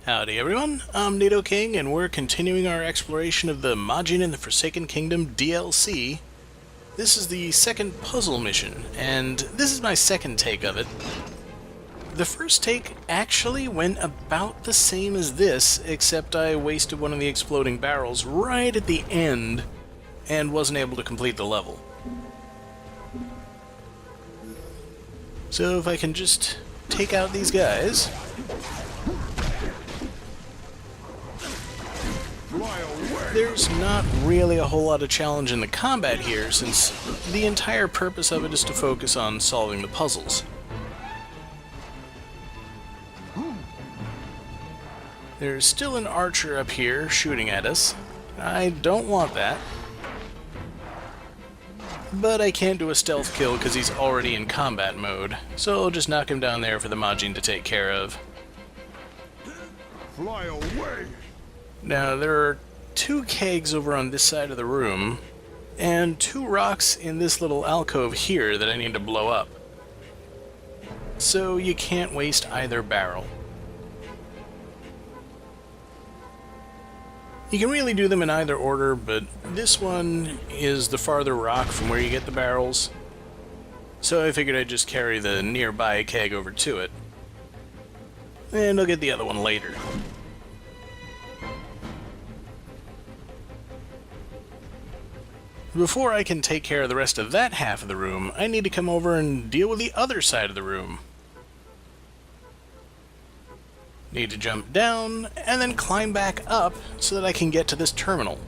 Howdy everyone, I'm Nido King, and we're continuing our exploration of the Majin and the Forsaken Kingdom DLC. This is the second puzzle mission, and this is my second take of it. The first take actually went about the same as this, except I wasted one of the exploding barrels right at the end, and wasn't able to complete the level. So if I can just take out these guys... There's not really a whole lot of challenge in the combat here, since the entire purpose of it is to focus on solving the puzzles. There's still an archer up here shooting at us. I don't want that. But I can't do a stealth kill because he's already in combat mode, so I'll just knock him down there for the Majin to take care of. Fly away! Now, there are 2 kegs over on this side of the room, and 2 rocks in this little alcove here that I need to blow up. So you can't waste either barrel. You can really do them in either order, but this one is the farther rock from where you get the barrels, so I figured I'd just carry the nearby keg over to it, and I'll get the other one later. Before I can take care of the rest of that half of the room, I need to come over and deal with the other side of the room. Need to jump down, and then climb back up so that I can get to this terminal.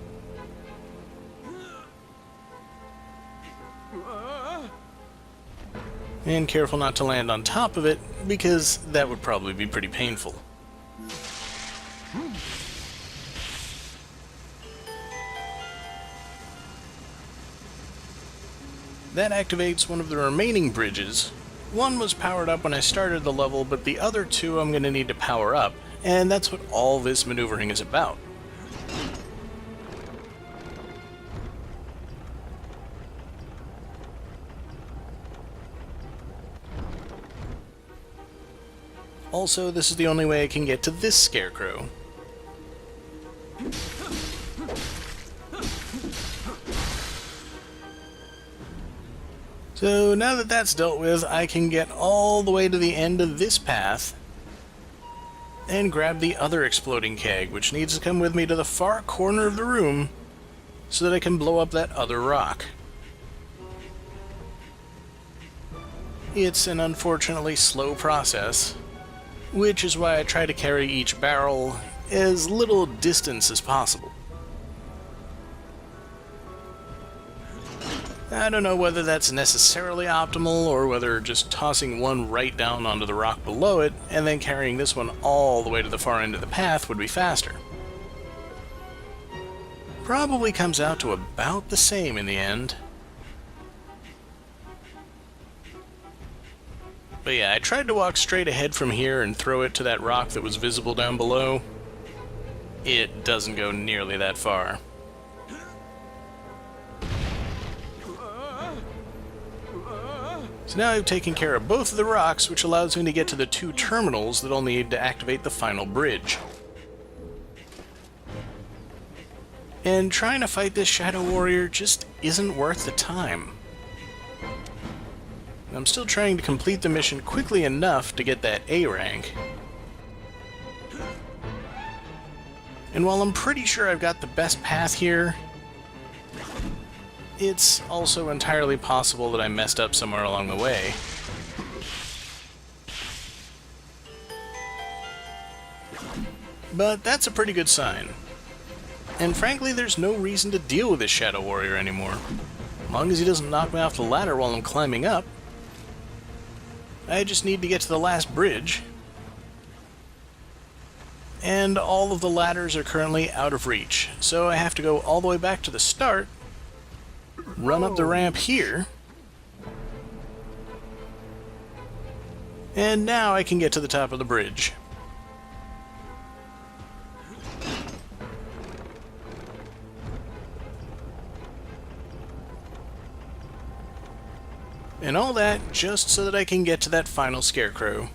And careful not to land on top of it, because that would probably be pretty painful. That activates one of the remaining bridges. One was powered up when I started the level, but the other 2 I'm going to need to power up, and that's what all this maneuvering is about. Also, this is the only way I can get to this scarecrow. So now that that's dealt with, I can get all the way to the end of this path and grab the other exploding keg, which needs to come with me to the far corner of the room so that I can blow up that other rock. It's an unfortunately slow process, which is why I try to carry each barrel as little distance as possible. I don't know whether that's necessarily optimal, or whether just tossing one right down onto the rock below it, and then carrying this one all the way to the far end of the path would be faster. Probably comes out to about the same in the end. But yeah, I tried to walk straight ahead from here and throw it to that rock that was visible down below. It doesn't go nearly that far. So now I've taken care of both of the rocks, which allows me to get to the 2 terminals that I'll need to activate the final bridge. And trying to fight this Shadow Warrior just isn't worth the time. I'm still trying to complete the mission quickly enough to get that A rank. And while I'm pretty sure I've got the best path here, it's also entirely possible that I messed up somewhere along the way. But that's a pretty good sign. And frankly, there's no reason to deal with this Shadow Warrior anymore. As long as he doesn't knock me off the ladder while I'm climbing up. I just need to get to the last bridge. And all of the ladders are currently out of reach, so I have to go all the way back to the start, run up the ramp here, and now I can get to the top of the bridge. And all that just so that I can get to that final scarecrow.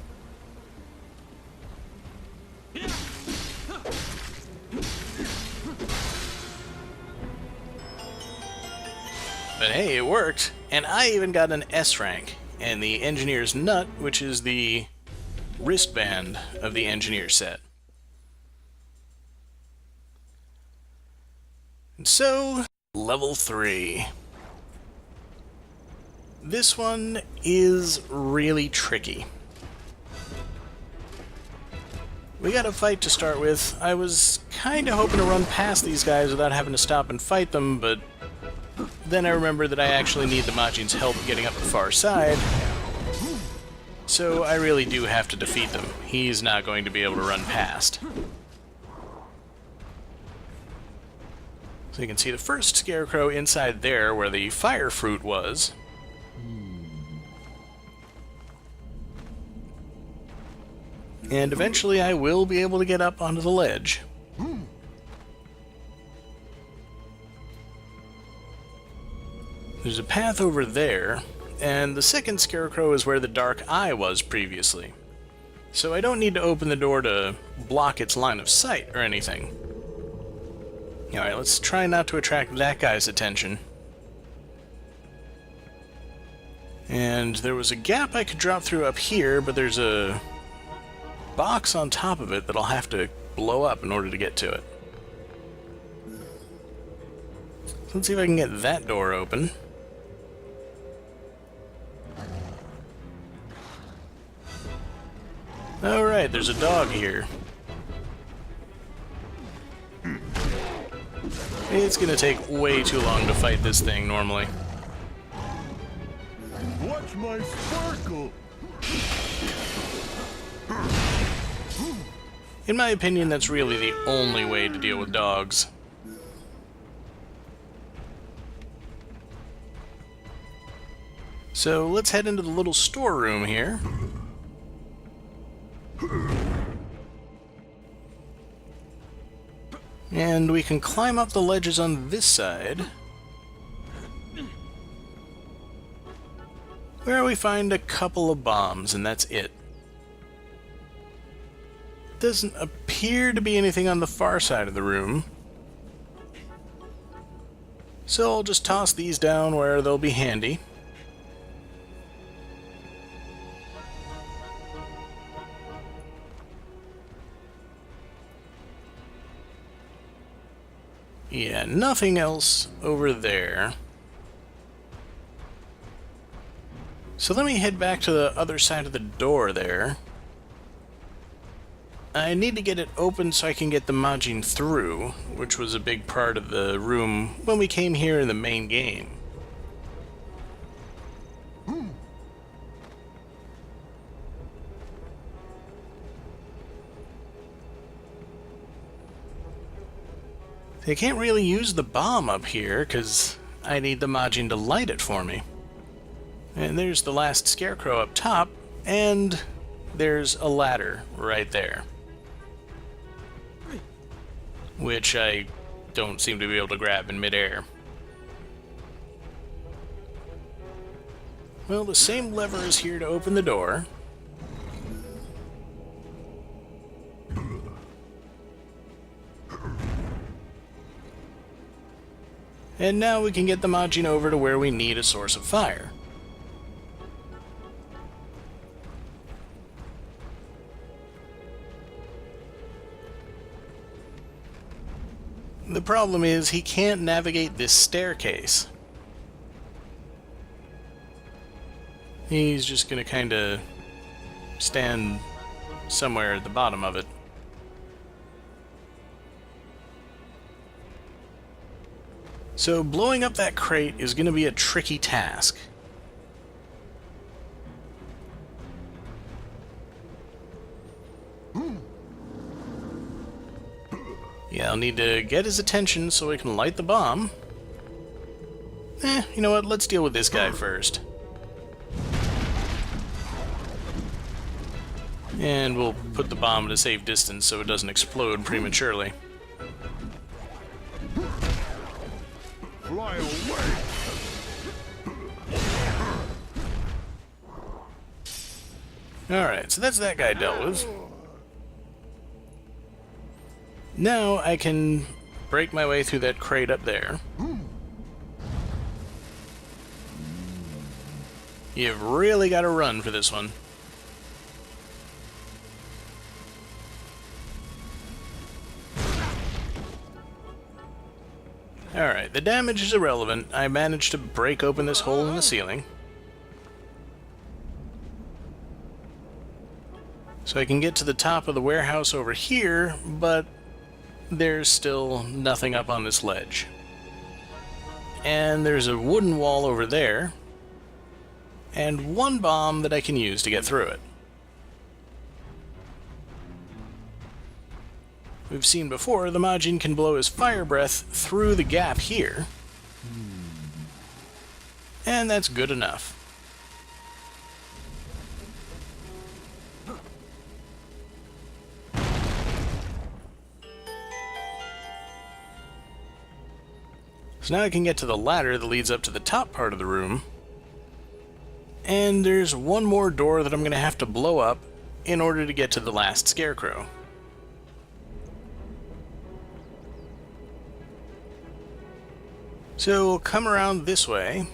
But hey, it worked, and I even got an S rank, and the Engineer's Nut, which is the wristband of the Engineer set. And so, level 3. This one is really tricky. We got a fight to start with. I was kinda hoping to run past these guys without having to stop and fight them, but then I remembered that I actually need the Majin's help getting up the far side, so I really do have to defeat them. He's not going to be able to run past. So you can see the first scarecrow inside there where the fire fruit was. And eventually I will be able to get up onto the ledge. There's a path over there, and the second scarecrow is where the dark eye was previously. So I don't need to open the door to block its line of sight or anything. Alright, let's try not to attract that guy's attention. And there was a gap I could drop through up here, but there's a box on top of it that I'll have to blow up in order to get to it. So let's see if I can get that door open. Alright, there's a dog here. It's gonna take way too long to fight this thing normally. Watch my sparkle! In my opinion, that's really the only way to deal with dogs. So let's head into the little storeroom here. And we can climb up the ledges on this side, where we find a couple of bombs, and that's it. Doesn't appear to be anything on the far side of the room, so I'll just toss these down where they'll be handy. Yeah, nothing else over there. So let me head back to the other side of the door there. I need to get it open so I can get the Majin through, which was a big part of the room when we came here in the main game. I can't really use the bomb up here, because I need the Majin to light it for me. And there's the last scarecrow up top, and there's a ladder right there, which I don't seem to be able to grab in midair. Well, the same lever is here to open the door. And now we can get the Majin over to where we need a source of fire. The problem is he can't navigate this staircase. He's just gonna kinda stand somewhere at the bottom of it. So blowing up that crate is gonna be a tricky task. Yeah, I'll need to get his attention so we can light the bomb. You know what? Let's deal with this guy first. And we'll put the bomb at a safe distance so it doesn't explode prematurely. Fly away! Alright, so that's that guy dealt with. Now I can break my way through that crate up there. You've really got to run for this one. Alright, the damage is irrelevant. I managed to break open this hole in the ceiling. So I can get to the top of the warehouse over here, but there's still nothing up on this ledge. And there's a wooden wall over there, and one bomb that I can use to get through it. We've seen before, the Majin can blow his fire breath through the gap here. And that's good enough. So now I can get to the ladder that leads up to the top part of the room. And there's one more door that I'm going to have to blow up in order to get to the last scarecrow. So we'll come around this way.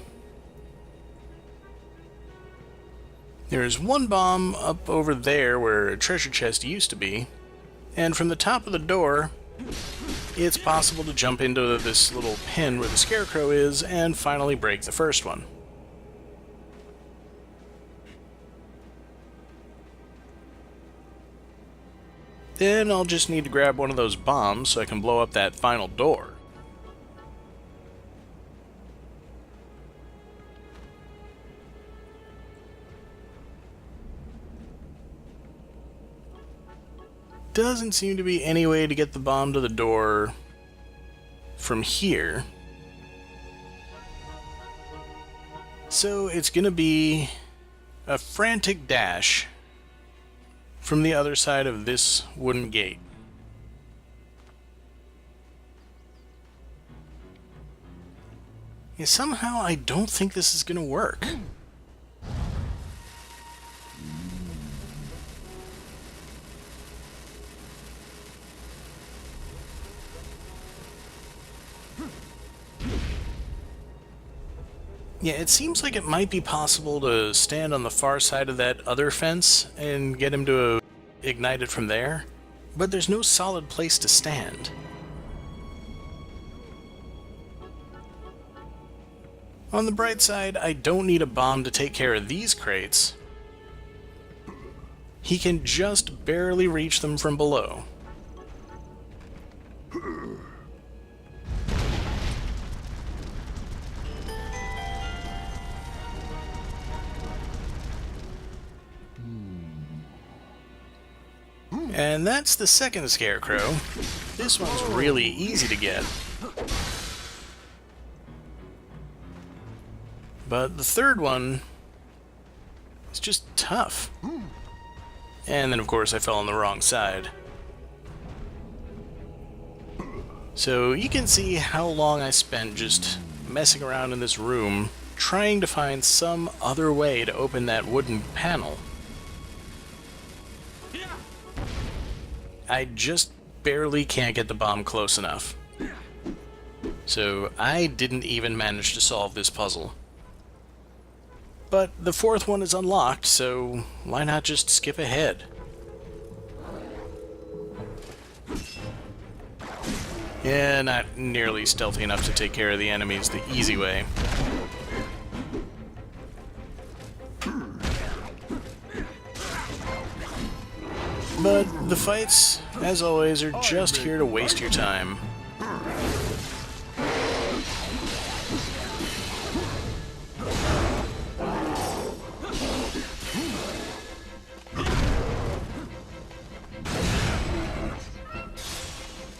There's one bomb up over there where a treasure chest used to be, and from the top of the door, it's possible to jump into this little pin where the scarecrow is and finally break the first one. Then I'll just need to grab one of those bombs so I can blow up that final door. Doesn't seem to be any way to get the bomb to the door from here. So it's gonna be a frantic dash from the other side of this wooden gate. Yeah, somehow I don't think this is gonna work. Yeah, it seems like it might be possible to stand on the far side of that other fence and get him to ignite it from there, but there's no solid place to stand. On the bright side, I don't need a bomb to take care of these crates. He can just barely reach them from below. And that's the second scarecrow. This one's really easy to get. But the third one is just tough. And then of course I fell on the wrong side. So you can see how long I spent just messing around in this room trying to find some other way to open that wooden panel. I just barely can't get the bomb close enough. So I didn't even manage to solve this puzzle. But the fourth one is unlocked, so why not just skip ahead? Yeah, not nearly stealthy enough to take care of the enemies the easy way. But the fights, as always, are just here to waste your time.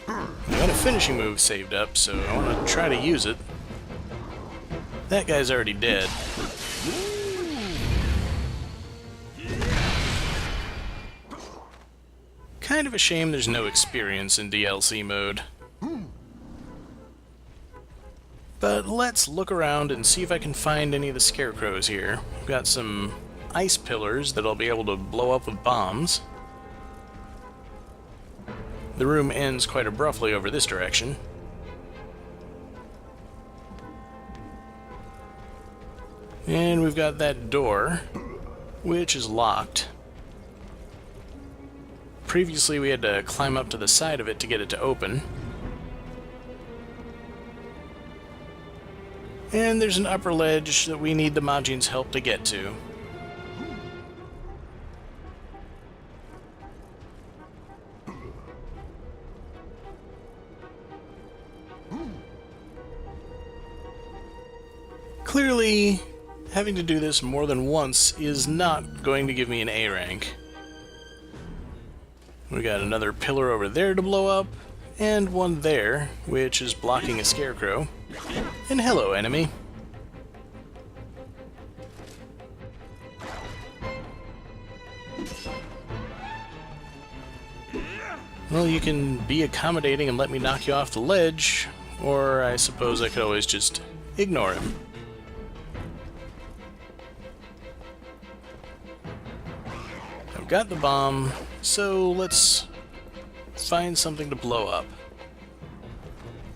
I got a finishing move saved up, so I want to try to use it. That guy's already dead. Kind of a shame there's no experience in DLC mode. But let's look around and see if I can find any of the scarecrows here. We've got some ice pillars that I'll be able to blow up with bombs. The room ends quite abruptly over this direction. And we've got that door, which is locked. Previously we had to climb up to the side of it to get it to open. And there's an upper ledge that we need the Majin's help to get to. Clearly, having to do this more than once is not going to give me an A rank. We got another pillar over there to blow up, and one there, which is blocking a scarecrow. And hello, enemy. Well, you can be accommodating and let me knock you off the ledge, or I suppose I could always just ignore him. I've got the bomb, so let's find something to blow up.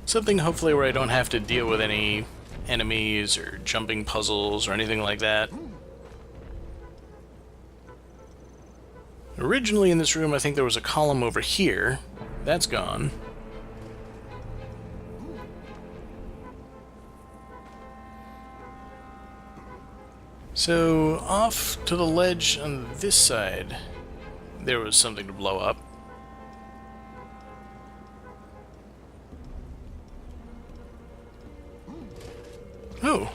Something hopefully where I don't have to deal with any enemies or jumping puzzles or anything like that. Originally in this room I think there was a column over here. That's gone. So off to the ledge on this side there was something to blow up. Oh,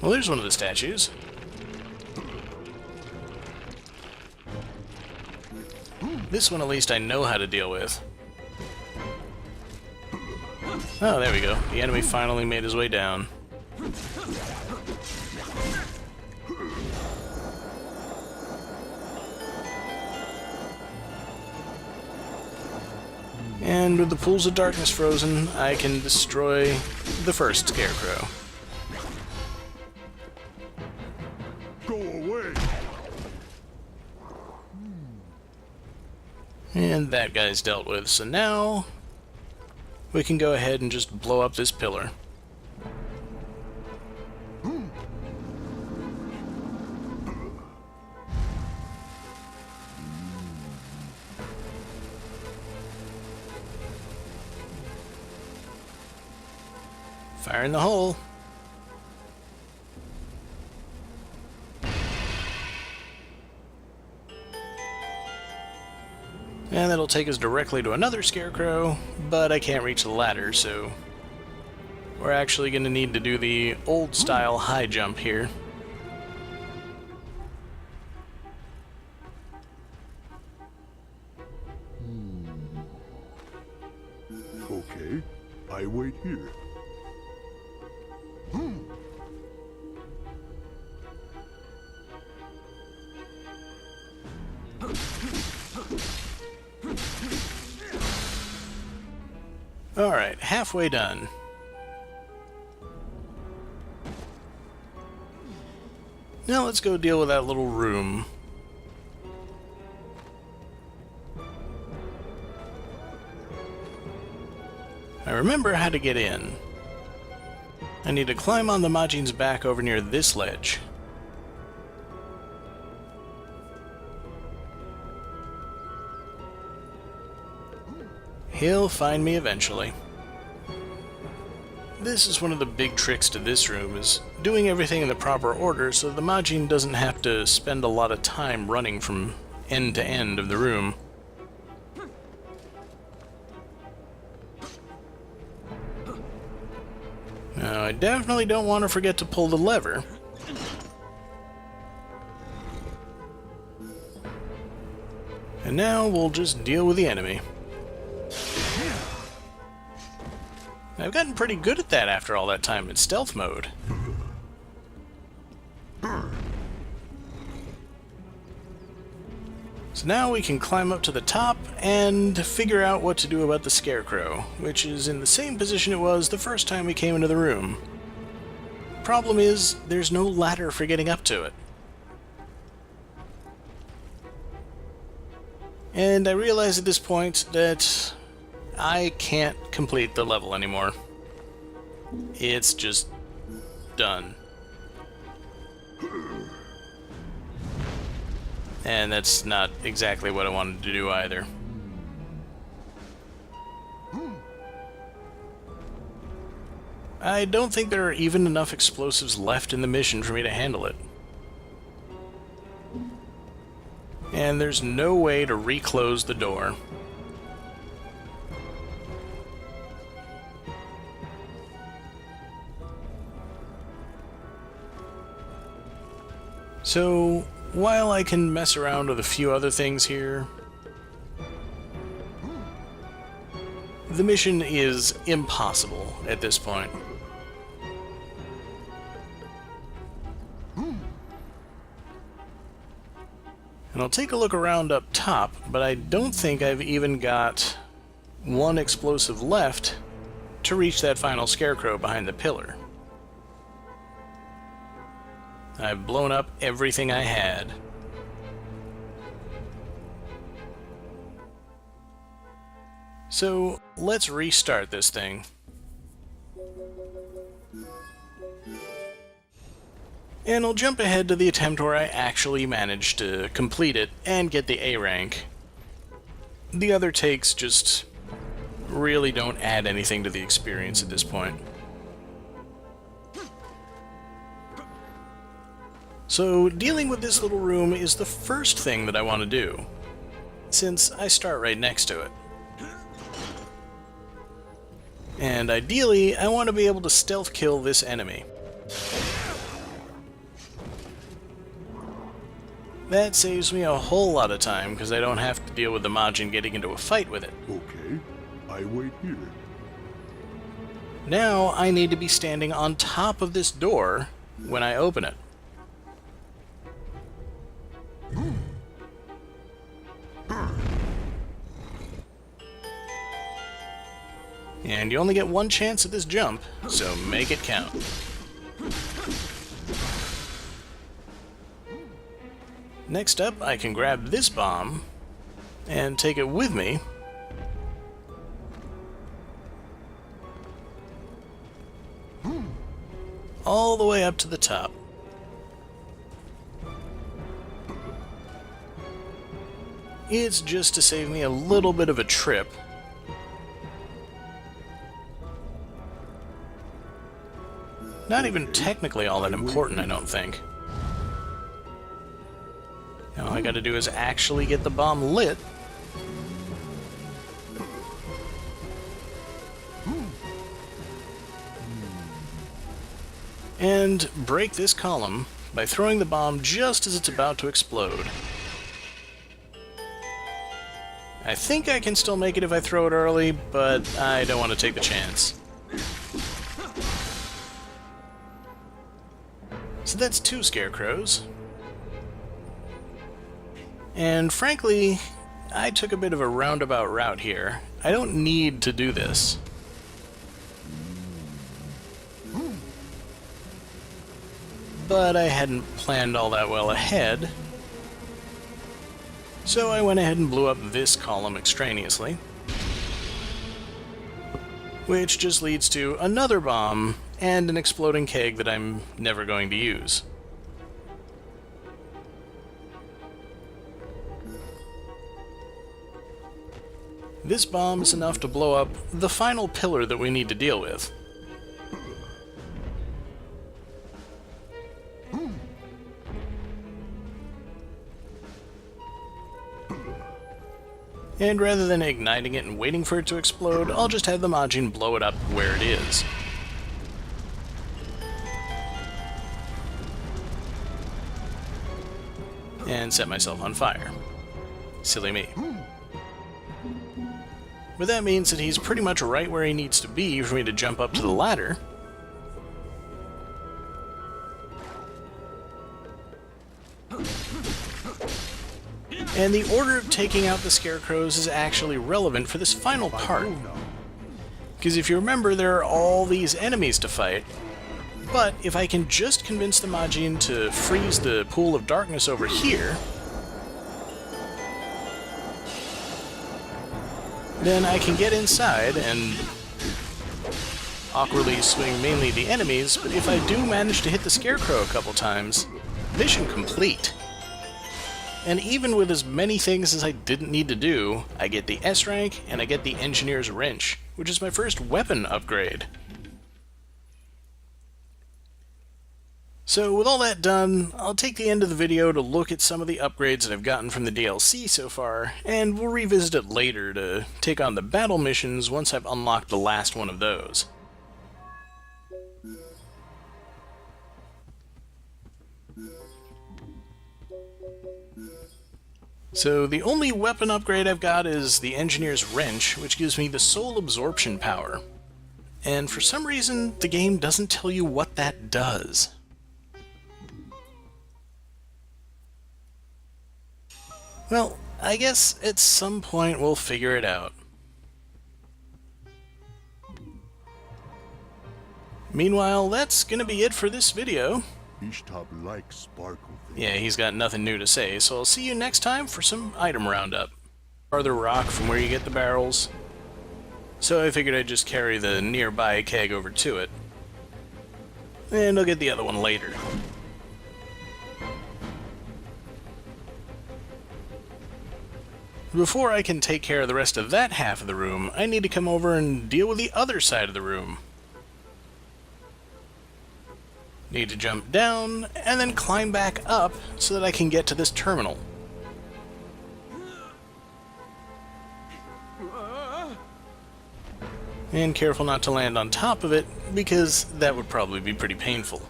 well there's one of the statues. This one at least I know how to deal with. Oh, there we go. The enemy finally made his way down. And with the pools of darkness frozen, I can destroy the first scarecrow. Go away. And that guy's dealt with, so now we can go ahead and just blow up this pillar. Fire in the hole. And that'll take us directly to another scarecrow, but I can't reach the ladder, so we're actually going to need to do the old-style high jump here. Okay, I wait here. Alright, halfway done. Now let's go deal with that little room. I remember how to get in. I need to climb on the Majin's back over near this ledge. He'll find me eventually. This is one of the big tricks to this room, is doing everything in the proper order so the Majin doesn't have to spend a lot of time running from end to end of the room. Now, I definitely don't want to forget to pull the lever. And now we'll just deal with the enemy. I've gotten pretty good at that after all that time in stealth mode. So now we can climb up to the top and figure out what to do about the scarecrow, which is in the same position it was the first time we came into the room. Problem is, there's no ladder for getting up to it. And I realize at this point that I can't complete the level anymore. It's just done. And that's not exactly what I wanted to do either. I don't think there are even enough explosives left in the mission for me to handle it. And there's no way to reclose the door. So, while I can mess around with a few other things here, the mission is impossible at this point. And I'll take a look around up top, but I don't think I've even got one explosive left to reach that final scarecrow behind the pillar. I've blown up everything I had. So, let's restart this thing. And I'll jump ahead to the attempt where I actually managed to complete it and get the A rank. The other takes just really don't add anything to the experience at this point. So, dealing with this little room is the first thing that I want to do, since I start right next to it. And ideally, I want to be able to stealth kill this enemy. That saves me a whole lot of time, because I don't have to deal with the Majin getting into a fight with it. Okay, I wait here. Now I need to be standing on top of this door when I open it. And you only get one chance at this jump, so make it count. Next up, I can grab this bomb and take it with me all the way up to the top. It's just to save me a little bit of a trip. Not even technically all that important, I don't think. Now all I gotta do is actually get the bomb lit. And break this column by throwing the bomb just as it's about to explode. I think I can still make it if I throw it early, but I don't want to take the chance. So that's 2 scarecrows. And frankly, I took a bit of a roundabout route here. I don't need to do this. But I hadn't planned all that well ahead. So I went ahead and blew up this column extraneously, which just leads to another bomb and an exploding keg that I'm never going to use. This bomb is enough to blow up the final pillar that we need to deal with. And rather than igniting it and waiting for it to explode, I'll just have the Majin blow it up where it is. And set myself on fire. Silly me. But that means that he's pretty much right where he needs to be for me to jump up to the ladder. And the order of taking out the scarecrows is actually relevant for this final part. Because if you remember, there are all these enemies to fight, but if I can just convince the Majin to freeze the pool of darkness over here, then I can get inside and awkwardly swing mainly the enemies, but if I do manage to hit the scarecrow a couple times, Mission complete. And even with as many things as I didn't need to do, I get the S rank and I get the Engineer's Wrench, which is my first weapon upgrade. So with all that done, I'll take the end of the video to look at some of the upgrades that I've gotten from the DLC so far, and we'll revisit it later to take on the battle missions once I've unlocked the last one of those. So the only weapon upgrade I've got is the Engineer's Wrench, which gives me the soul absorption power. And for some reason, the game doesn't tell you what that does. Well, I guess at some point we'll figure it out. Meanwhile, that's gonna be it for this video. Ishtab likes sparkle things. Yeah, he's got nothing new to say, so I'll see you next time for some item roundup. Farther rock from where you get the barrels. So I figured I'd just carry the nearby keg over to it. And I'll get the other one later. Before I can take care of the rest of that half of the room, I need to come over and deal with the other side of the room. Need to jump down, and then climb back up so that I can get to this terminal. And careful not to land on top of it, because that would probably be pretty painful.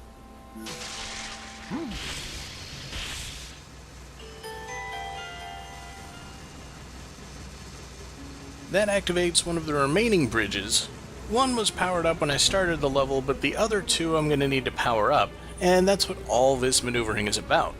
That activates one of the remaining bridges. One was powered up when I started the level, but the other two I'm going to need to power up, and that's what all this maneuvering is about.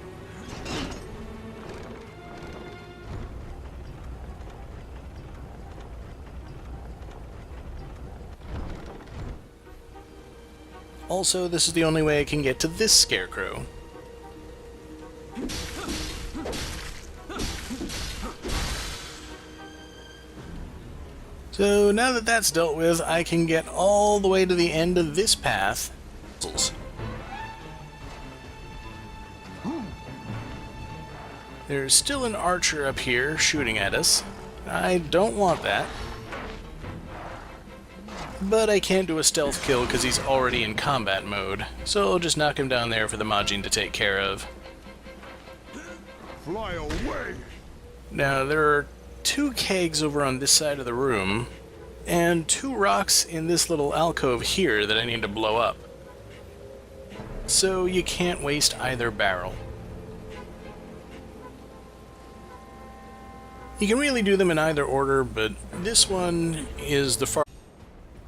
Also, this is the only way I can get to this scarecrow. So now that that's dealt with, I can get all the way to the end of this path. There's still an archer up here shooting at us. I don't want that. But I can't do a stealth kill because he's already in combat mode, so I'll just knock him down there for the Majin to take care of. Fly away! Now, there are 2 kegs over on this side of the room, and 2 rocks in this little alcove here that I need to blow up. So you can't waste either barrel. You can really do them in either order, but this one is the far...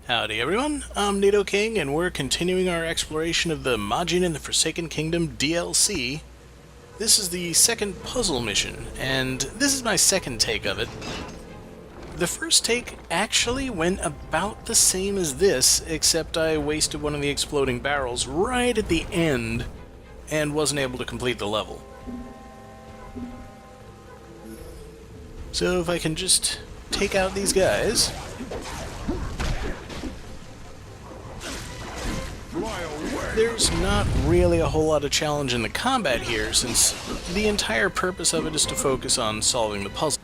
Howdy everyone, I'm Nidoking, and we're continuing our exploration of the Majin in the Forsaken Kingdom DLC. This is the second puzzle mission, and this is my second take of it. The first take actually went about the same as this, except I wasted one of the exploding barrels right at the end, and wasn't able to complete the level. So if I can just take out these guys... There's not really a whole lot of challenge in the combat here, since the entire purpose of it is to focus on solving the puzzle.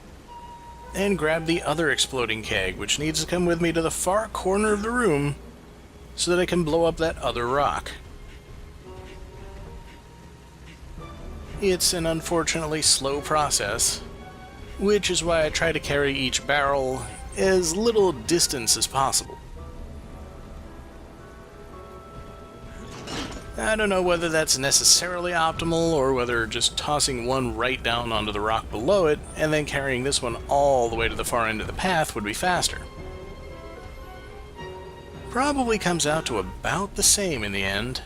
And grab the other exploding keg, which needs to come with me to the far corner of the room, so that I can blow up that other rock. It's an unfortunately slow process, which is why I try to carry each barrel as little distance as possible. I don't know whether that's necessarily optimal, or whether just tossing one right down onto the rock below it, and then carrying this one all the way to the far end of the path would be faster. Probably comes out to about the same in the end.